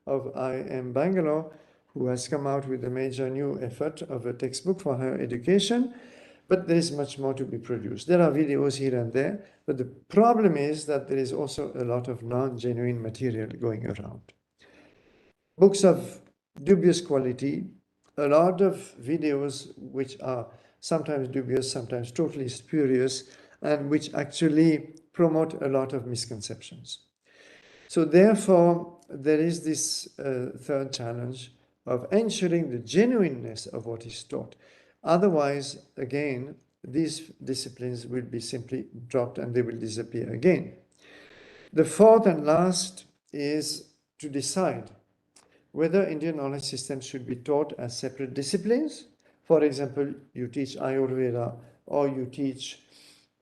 of IIM Bangalore, who has come out with a major new effort of a textbook for higher education, but there is much more to be produced. There are videos here and there, but the problem is that there is also a lot of non-genuine material going around. Books of dubious quality, a lot of videos which are sometimes dubious, sometimes totally spurious, and which actually promote a lot of misconceptions. So therefore, there is this third challenge of ensuring the genuineness of what is taught. Otherwise, again, these disciplines will be simply dropped and they will disappear again. The fourth and last is to decide whether Indian knowledge systems should be taught as separate disciplines. For example, you teach Ayurveda, or you teach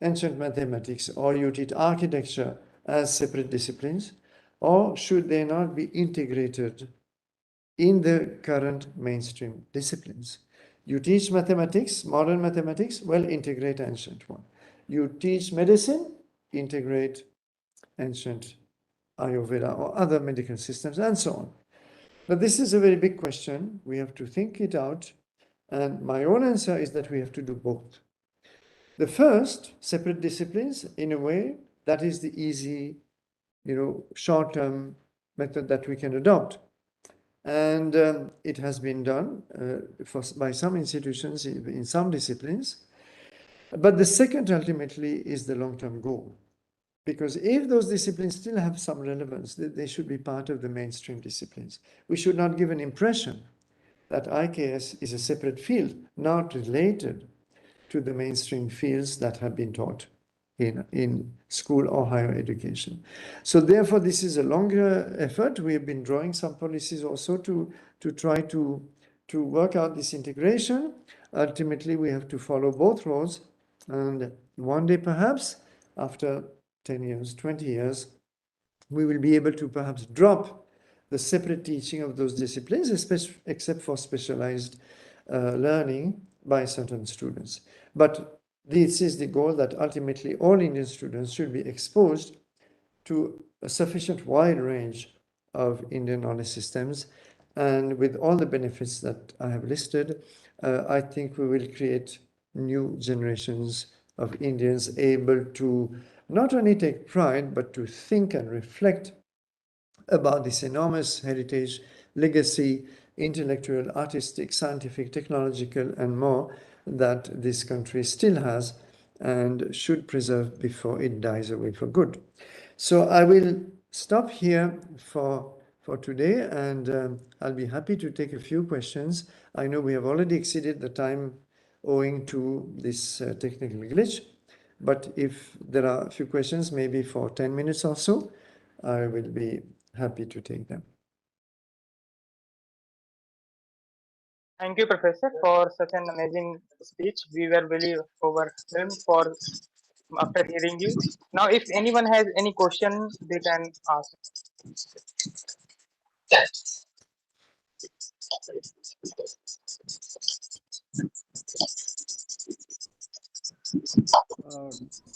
ancient mathematics, or you teach architecture as separate disciplines, or should they not be integrated in the current mainstream disciplines? You teach mathematics, modern mathematics, well, integrate ancient one. You teach medicine, integrate ancient Ayurveda or other medical systems, and so on. But this is a very big question. We have to think it out. And my own answer is that we have to do both. The first, separate disciplines, in a way, that is the easy, short-term method that we can adopt. And it has been done by some institutions in some disciplines. But the second, ultimately, is the long-term goal. Because if those disciplines still have some relevance, they should be part of the mainstream disciplines. We should not give an impression that IKS is a separate field, not related to the mainstream fields that have been taught in school or higher education. So therefore, this is a longer effort. We have been drawing some policies also to try to work out this integration. Ultimately, we have to follow both roads. And one day, perhaps, after 10 years, 20 years, we will be able to perhaps drop the separate teaching of those disciplines, except for specialized learning by certain students. But this is the goal, that ultimately all Indian students should be exposed to a sufficient wide range of Indian knowledge systems. And with all the benefits that I have listed, I think we will create new generations of Indians able to not only take pride, but to think and reflect about this enormous heritage, legacy, intellectual, artistic, scientific, technological, and more that this country still has and should preserve before it dies away for good. So I will stop here for today, and I'll be happy to take a few questions. I know we have already exceeded the time owing to this technical glitch, but if there are a few questions, maybe for 10 minutes or so, I will be happy to take them. Thank you, Professor, for such an amazing speech. We were really overwhelmed after hearing you. Now, if anyone has any question, they can ask.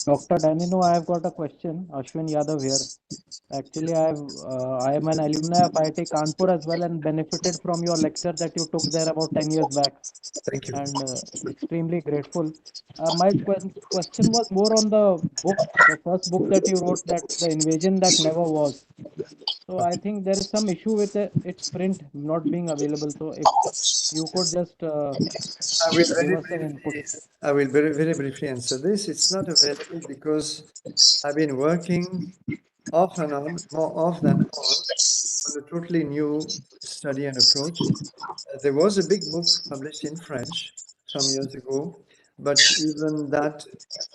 Dr. Danino, I have got a question. Ashwin Yadav here. Actually, I am an alumni of IIT Kanpur as well, and benefited from your lecture that you took there about 10 years back. Thank you. And extremely grateful. My question was more on the book, the first book that you wrote, that the invasion that never was. So I think there is some issue with its print not being available. So if you could just give us an input. I will very briefly answer this. It's not available because I've been working off and on, more off than on a totally new study and approach. There was a big book published in French some years ago, but even that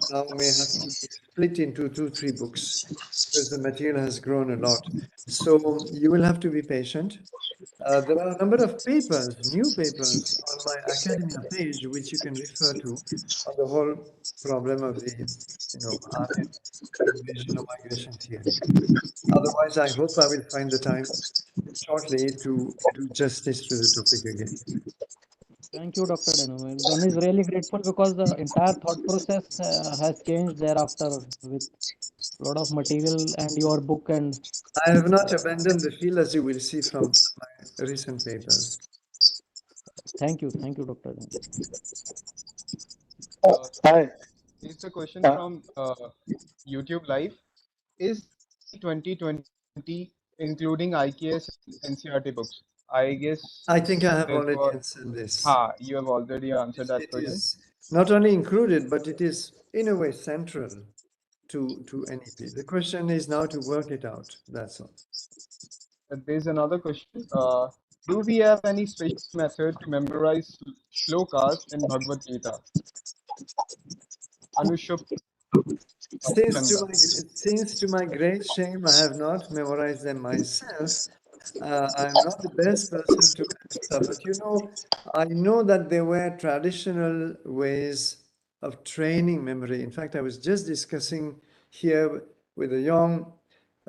now may have to be split into 2-3 books because the material has grown a lot. So you will have to be patient. There are a number of papers, new papers on my academia page, which you can refer to on the whole problem of the, Aryan invasion or migration theory. Otherwise, I hope I will find the time shortly to do justice to the topic again. Thank you, Dr. Danino. One is really grateful because the entire thought process has changed thereafter with a lot of material and your book and I have not abandoned the field, as you will see from my recent papers. thank you, Dr. Danino. Hi. It's a question from YouTube Live. Is 2020 including IKS and NCRT books? I guess I think I have it already was. answered this. You have already answered that It question. is not only included, but it is in a way central to NEP. The question is now to work it out. That's all. There's another question. Do we have any special method to memorize shlokas in Bhagavad Gita? Anushuk Chanda. Since to my great shame, I have not memorized them myself. I'm not the best person to answer, but I know that there were traditional ways of training memory. In fact, I was just discussing here with a young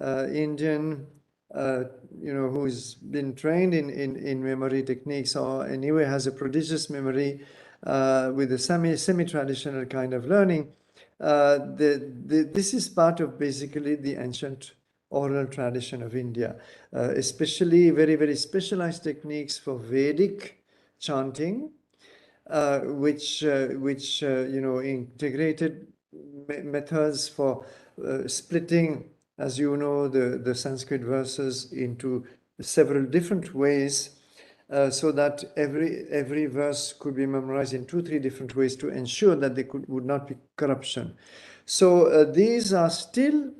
Indian, who's been trained in memory techniques or anyway has a prodigious memory with a semi-traditional kind of learning. This is part of basically the ancient oral tradition of India, especially very, very specialized techniques for Vedic chanting, which integrated methods for splitting, as you know, the Sanskrit verses into several different ways, so that every verse could be memorized in 2-3 different ways to ensure that there would not be corruption. So these are still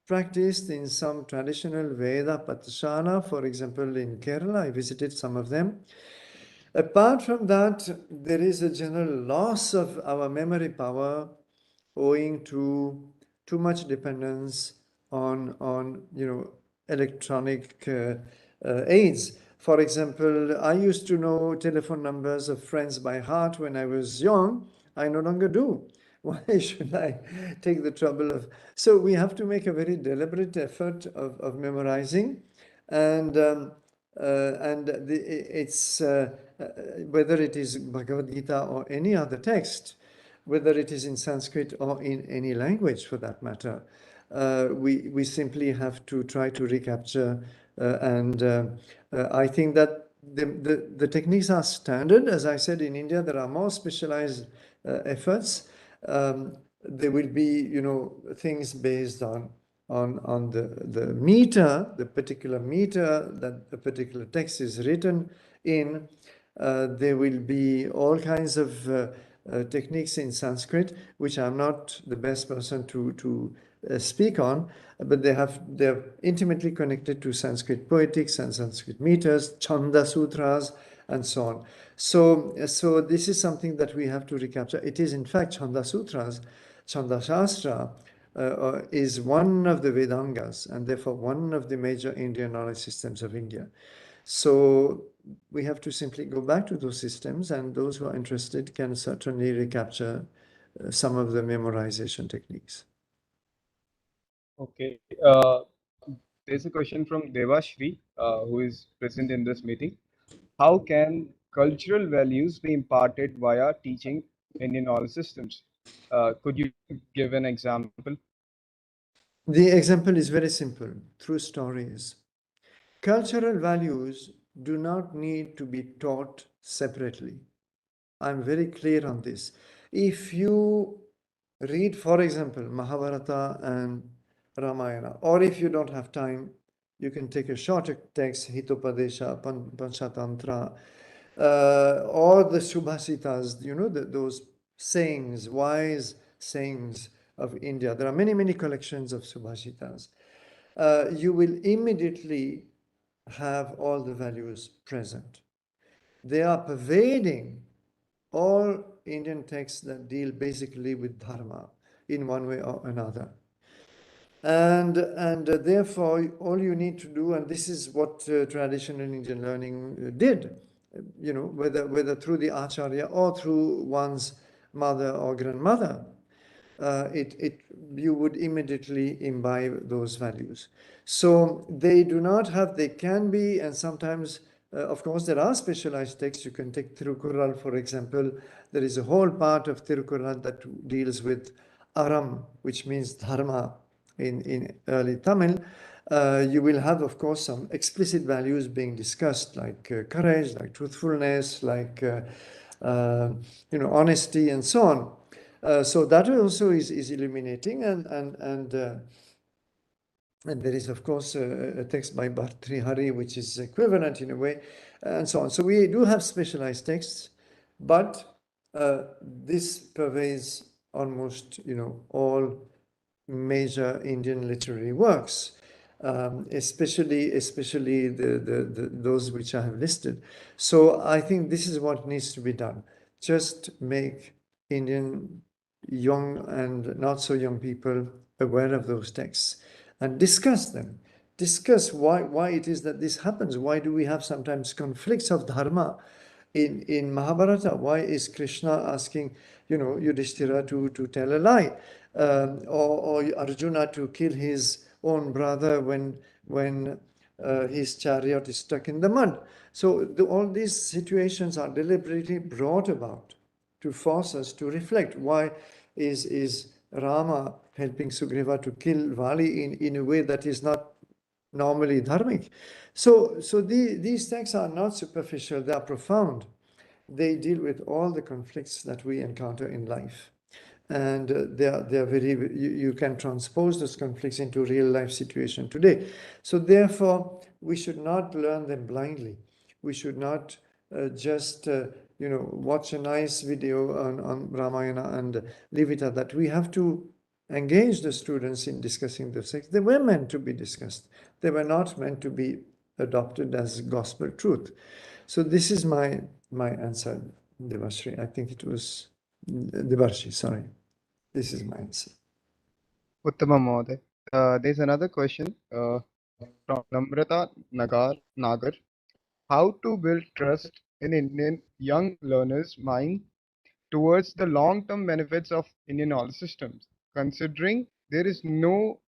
practiced in some traditional Veda Patashana, for example, in Kerala. I visited some of them. Apart from that, there is a general loss of our memory power owing to too much dependence on electronic aids. For example, I used to know telephone numbers of friends by heart when I was young. I no longer do. Why should I take the trouble of? So we have to make a very deliberate effort of memorizing, and it's whether it is Bhagavad Gita or any other text, whether it is in Sanskrit or in any language for that matter, we simply have to try to recapture. I think that the techniques are standard. As I said, in India, there are more specialized efforts. There will be, things based on the meter, the particular meter that a particular text is written in. There will be all kinds of techniques in Sanskrit, which I'm not the best person to speak on, but they're intimately connected to Sanskrit poetics and Sanskrit meters, Chanda sutras, and so on. So this is something that we have to recapture. It is in fact Chanda sutras, Chanda Shastra, is one of the Vedangas and therefore one of the major Indian knowledge systems of India. So we have to simply go back to those systems, and those who are interested can certainly recapture some of the memorization techniques. Okay. There's a question from Devashri, who is present in this meeting. How can cultural values be imparted via teaching Indian knowledge systems? Could you give an example? The example is very simple, through stories. Cultural values do not need to be taught separately. I'm very clear on this. If you read, for example, Mahabharata and Ramayana, or if you don't have time, you can take a shorter text, Hitopadesha, Panchatantra, or the Subhasitas, those sayings, wise sayings of India. There are many, many collections of Subhasitas. You will immediately have all the values present. They are pervading all Indian texts that deal basically with dharma in one way or another. And therefore, all you need to do, and this is what traditional Indian learning did, whether through the acharya or through one's mother or grandmother, you would immediately imbibe those values. So they do not have, they can be, and sometimes, of course, there are specialized texts. You can take Tirukural, for example. There is a whole part of Tirukural that deals with Aram, which means dharma in early Tamil. You will have, of course, some explicit values being discussed, like courage, like truthfulness, like honesty, and so on. So that also is illuminating, and there is, of course, a text by Bhartrihari, which is equivalent in a way, and so on. So we do have specialized texts, but this pervades almost, all major Indian literary works, especially those which I have listed. So I think this is what needs to be done. Just make Indian young and not so young people aware of those texts and discuss them. Discuss why it is that this happens. Why do we have sometimes conflicts of dharma in Mahabharata? Why is Krishna asking, Yudhishthira to tell a lie, or Arjuna to kill his own brother when his chariot is stuck in the mud? So all these situations are deliberately brought about to force us to reflect. Why is Rama helping Sugriva to kill Vali in a way that is not normally dharmic? So these texts are not superficial, they are profound. They deal with all the conflicts that we encounter in life. And they are very, you can transpose those conflicts into real life situation today. So therefore, we should not learn them blindly. We should not just watch a nice video on Ramayana and leave it at that. We have to engage the students in discussing those things. They were meant to be discussed. They were not meant to be adopted as gospel truth. So this is my answer, Devashri. I think it was Devarshi, sorry. This is my answer. Uttama Mohoday. There's another question from Namrata Nagar. How to build trust in Indian young learners' mind towards the long-term benefits of Indian knowledge systems, considering there is no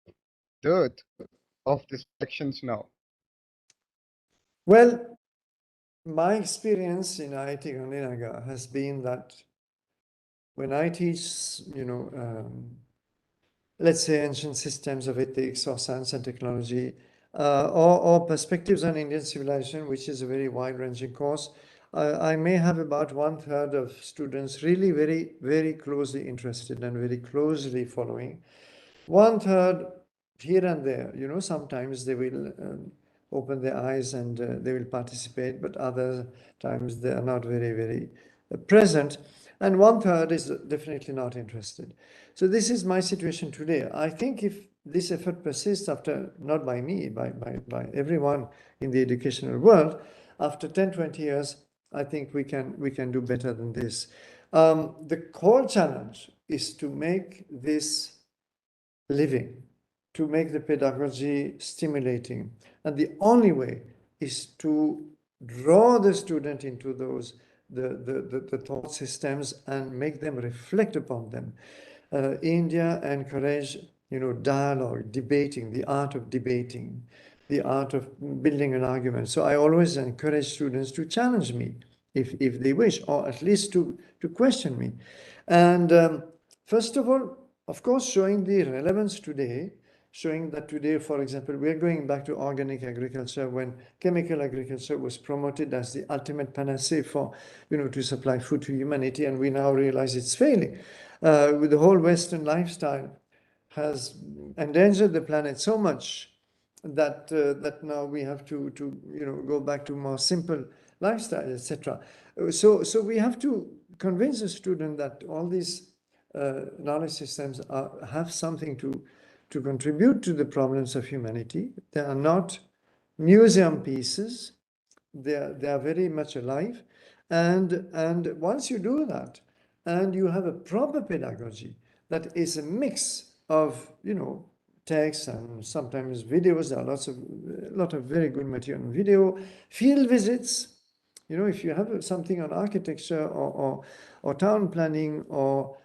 dearth of distractions now? Well, my experience in IIT Gandhinagar has been that when I teach, let's say ancient systems of ethics or science and technology, or perspectives on Indian civilization, which is a very wide-ranging course, I may have about 1/3 of students really very, very closely interested and very closely following. 1/3 here and there, sometimes they will open their eyes and they will participate, but other times they are not very, very present. And 1/3 is definitely not interested. So this is my situation today. I think if this effort persists after, not by me, by everyone in the educational world, after 10, 20 years, I think we can do better than this. The core challenge is to make this living, to make the pedagogy stimulating. And the only way is to draw the student into those the thought systems and make them reflect upon them. India encourage dialogue, debating, the art of debating, the art of building an argument. So I always encourage students to challenge me if they wish, or at least to question me. And first of all, of course, showing the relevance today, showing that today, for example, we are going back to organic agriculture when chemical agriculture was promoted as the ultimate panacea for, to supply food to humanity, and we now realize it's failing. With the whole Western lifestyle has endangered the planet so much that that now we have to go back to more simple lifestyle, etc. So we have to convince the student that all these knowledge systems have something to contribute to the problems of humanity. They are not museum pieces. They are very much alive. And once you do that, and you have a proper pedagogy that is a mix of, text and sometimes videos. There are a lot of very good material on video. Field visits. You know, if you have something on architecture or town planning or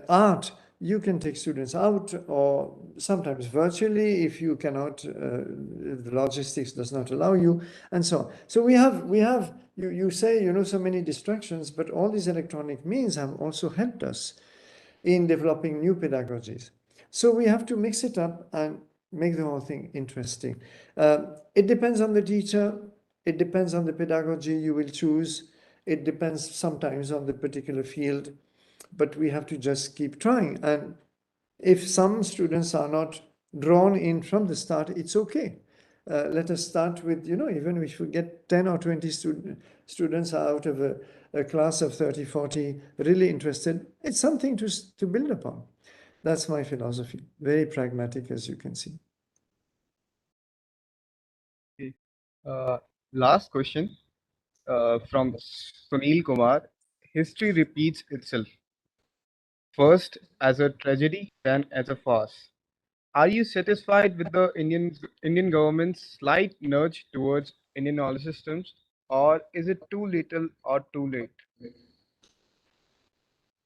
art, you can take students out, or sometimes virtually if you cannot, if the logistics does not allow you, and so on. So we have you say, you know, so many distractions, but all these electronic means have also helped us in developing new pedagogies. So we have to mix it up and make the whole thing interesting. It depends on the teacher. It depends on the pedagogy you will choose. It depends sometimes on the particular field, but we have to just keep trying. And if some students are not drawn in from the start, it's okay. Let us start with, you know, even if we get 10 or 20 students out of a class of 30, 40 really interested, it's something to build upon. That's my philosophy. Very pragmatic, as you can see. Okay. Last question from Sunil Kumar. History repeats itself. First as a tragedy, then as a farce. Are you satisfied with the Indian government's slight nudge towards Indian knowledge systems, or is it too little or too late?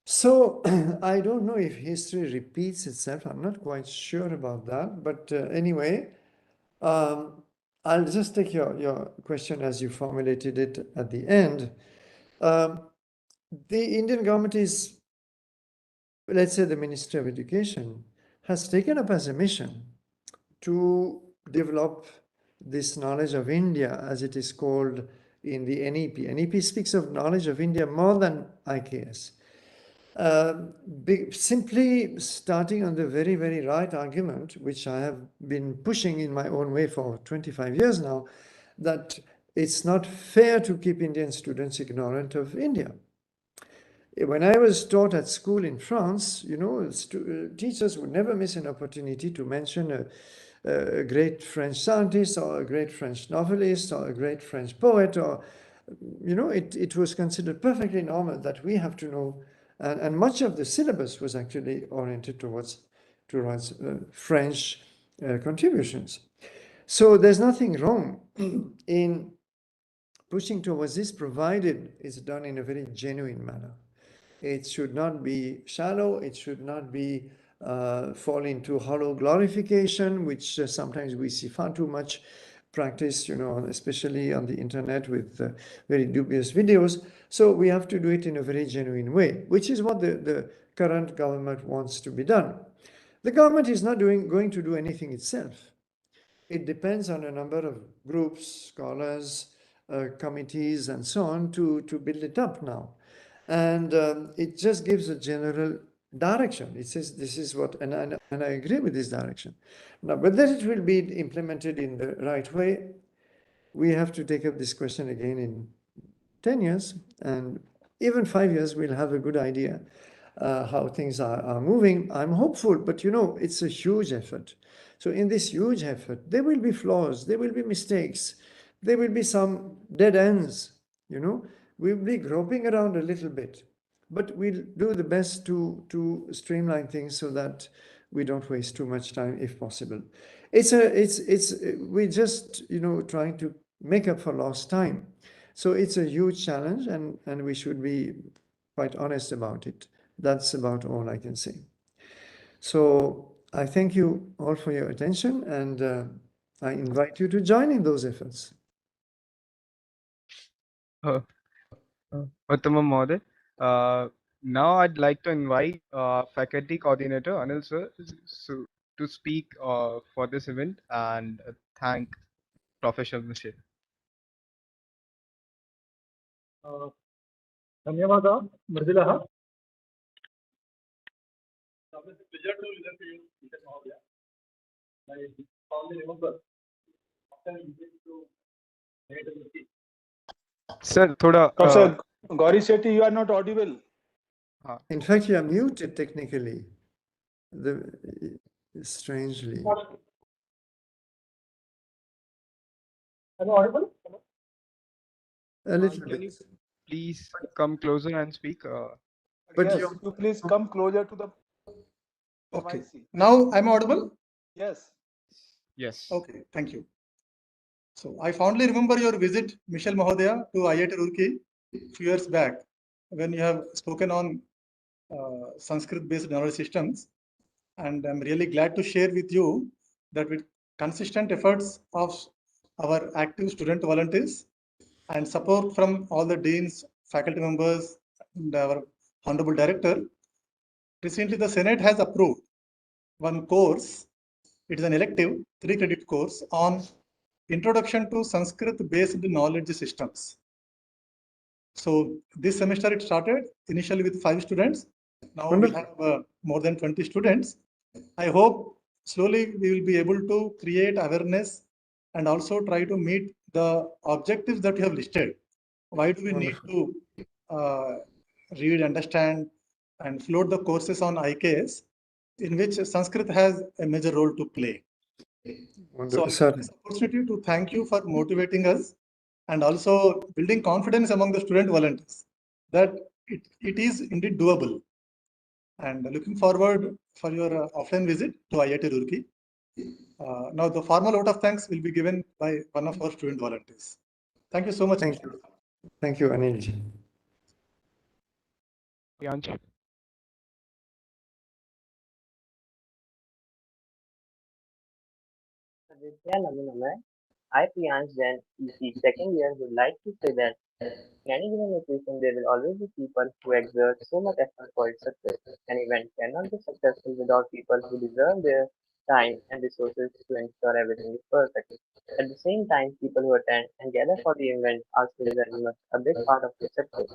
So I don't know if history repeats itself. I'm not quite sure about that. But anyway, I'll just take your question as you formulated it at the end. The Indian government is, let's say the Ministry of Education, has taken up as a mission to develop this knowledge of India, as it is called in the NEP. NEP speaks of knowledge of India more than IKS. Simply starting on the very, very right argument, which I have been pushing in my own way for 25 years now, that it's not fair to keep Indian students ignorant of India. When I was taught at school in France, you know, teachers would never miss an opportunity to mention a great French scientist or a great French novelist or a great French poet, or, you know, it was considered perfectly normal that we have to know, and much of the syllabus was actually oriented towards French contributions. So there's nothing wrong in pushing towards this, provided it's done in a very genuine manner. It should not be shallow. It should not be fall into hollow glorification, which sometimes we see far too much practice, you know, especially on the internet with very dubious videos. So we have to do it in a very genuine way, which is what the current government wants to be done. The government is not going to do anything itself. It depends on a number of groups, scholars, committees, and so on to build it up now. And it just gives a general direction. It says this is what, and I agree with this direction. Now, whether it will be implemented in the right way, we have to take up this question again in 10 years, and even 5 years, we'll have a good idea how things are moving. I'm hopeful, but you know, it's a huge effort. So in this huge effort, there will be flaws, there will be mistakes, there will be some dead ends, you know. We'll be groping around a little bit, but we'll do the best to streamline things so that we don't waste too much time if possible. We're just, you know, trying to make up for lost time. So it's a huge challenge, and we should be quite honest about it. That's about all I can say. So I thank you all for your attention, and I invite you to join in those efforts. Uttamam Mahoday. Now I'd like to invite faculty coordinator Anil sir to speak for this event and thank Professor Michel. धन्यवादः मृदुलः Sir, thoda Professor Gauri Sethi, you are not audible. In fact, you are muted technically. Strangely. Am I audible? A little can you bit. please come closer and speak? But Yes, you please come closer to the Okay. I see. Now I'm audible? Yes. Yes. Okay, thank you. So I fondly remember your visit, Michel Mahodaya, to IIT Roorkee a few years back when you have spoken on Sanskrit-based knowledge systems. And I'm really glad to share with you that with consistent efforts of our active student volunteers and support from all the deans, faculty members, and our honorable director, recently the Senate has approved one course. It is an elective 3-credit course on Introduction to Sanskrit-based knowledge systems. So this semester it started initially with 5 students. Now we have more than 20 students. I hope slowly we will be able to create awareness and also try to meet the objectives that you have listed. Why do we need to read, understand, and float the courses on IKS, in which Sanskrit has a major role to play? So I take this opportunity to thank you for motivating us and also building confidence among the student volunteers that it is indeed doable. And looking forward for your offline visit to IIT Roorkee. Now the formal vote of thanks will be given by one of our student volunteers. Thank you so much. Thank you. Thank you, Anilji. Priyansh. I, Priyansh Jain, EC second year, would like to say that in any given location, there will always be people who exert so much effort for its success. An event cannot be successful without people who deserve their time and resources to ensure everything is perfect. At the same time, people who attend and gather for the event are still very much a big part of its success.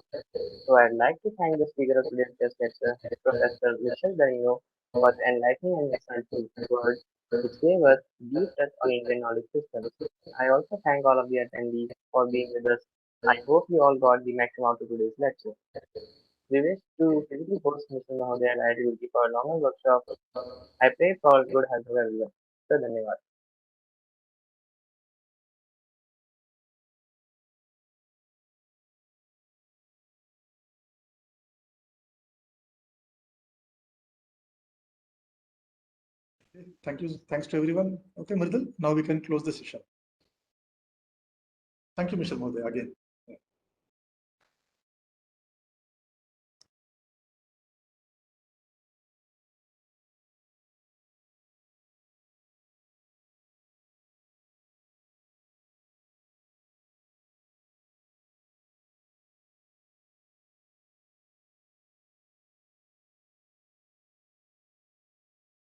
So I'd like to thank the speaker of today's guest lecture, Professor Michel Danino, for his enlightening and insightful words which gave us deep touch on Indian knowledge systems. I also thank all of the attendees for being with us. I hope you all got the maximum out of today's lecture. We wish to physically host Mr. Mahodaya and IIT for a longer workshop. I pray for good health of everyone. So, धन्यवाद. Thank you. Thanks to everyone. Okay, Mridul, now we can close the session. Thank you, Mr. Mahodaya, again.